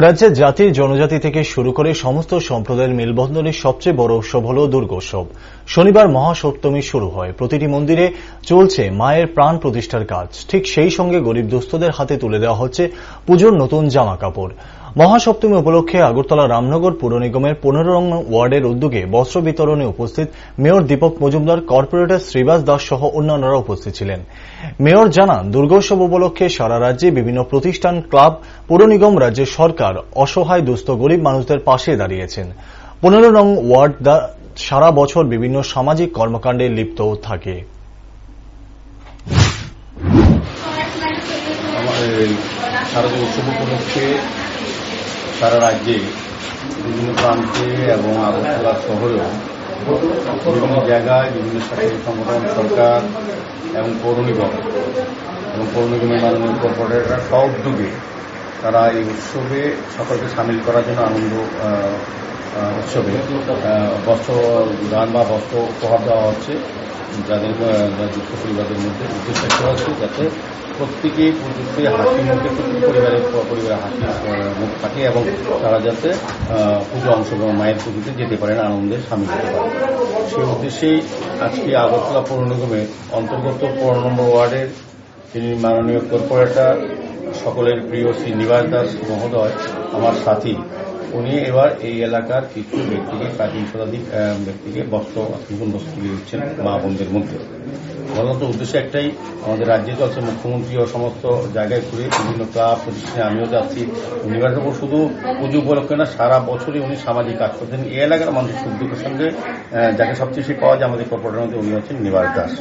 রাজ্যের জাতি জনজাতি থেকে শুরু করে সমস্ত সম্প্রদায়ের মেলবন্ধনের সবচেয়ে বড় উৎসব হল দুর্গোৎসব। শনিবার মহাসপ্তমী শুরু হয়। প্রতিটি মন্দিরে চলছে মায়ের প্রাণ প্রতিষ্ঠার কাজ। ঠিক সেই সঙ্গে গরিব দুস্থদের হাতে তুলে দেওয়া হচ্ছে পুজোর নতুন জামা কাপড়। মহাসপ্তমী উপলক্ষে আগরতলা রামনগর পুর নিগমের 15 নং ওয়ার্ডের উদ্যোগে বস্ত্র বিতরণে উপস্থিত মেয়র দীপক মজুমদার, কর্পোরেটর শ্রীবাস দাস সহ অন্যান্যরা উপস্থিত ছিলেন। মেয়র জানান, দুর্গোৎসব উপলক্ষে সারা রাজ্যে বিভিন্ন প্রতিষ্ঠান, ক্লাব, পুর নিগম, রাজ্যের সরকার অসহায় দুস্থ গরিব মানুষদের পাশে দাঁড়িয়েছেন। 15 নং ওয়ার্ড সারা বছর বিভিন্ন সামাজিক কর্মকাণ্ডে লিপ্ত থাকে। শারদীয় উৎসব উপলক্ষে সারা রাজ্যে বিভিন্ন প্রান্তে এবং আগরতলা শহরেও বিভিন্ন জায়গায় বিভিন্ন স্বেচ্ছাসেবী সংগঠন, সরকার এবং পৌর নিগমের মাননীয় কর্পোরেটররা সউদ্যোগে তারা এই উৎসবে সকলকে সামিল করার জন্য আনন্দ উৎসবে বস্ত্র দান বা বস্ত্র উপহার দেওয়া হচ্ছে। যাদের দুঃখ পরিবারের মধ্যে উদ্দেশ্য একটা হচ্ছে যাতে প্রত্যেকেই পুজোতে হাসি মুখে পরিবারের হাসি মুখ থাকে এবং তারা যাতে পুজো অংশগ্রহণ মায়ের পুজোতে যেতে পারেন, আনন্দে সামিল হতে পারেন। সেই উদ্দেশ্যেই আজকে আগরতলা পৌর নিগমের অন্তর্গত 15 নম্বর ওয়ার্ডের তিনি মাননীয় কর্পোরেটর, সকলের প্রিয় শ্রী নিবাস দাস মহোদয়, আমার সাথী, উনি এবার এই এলাকার কিছু ব্যক্তিকে, প্রায় 3 শতাধিক ব্যক্তিকে নতুন বস্ত্র তুলে দিচ্ছেন মা বোনদের মধ্যে। মূলত উদ্দেশ্য একটাই, আমাদের রাজ্যে চলছে মুখ্যমন্ত্রী ও সমস্ত জায়গায় ঘুরে বিভিন্ন ক্লাব প্রতিষ্ঠানে আমিও যাচ্ছি। নিবাসের শুধু পুজো উপলক্ষে না, সারা বছরই উনি সামাজিক কাজ করতেন। এই এলাকার মানুষের সুখ দুঃখের সঙ্গে যাকে সবচেয়ে বেশি পাওয়া যায় আমাদের কর্পোরেটরের মধ্যে, উনি হচ্ছেন নিবাস দাস।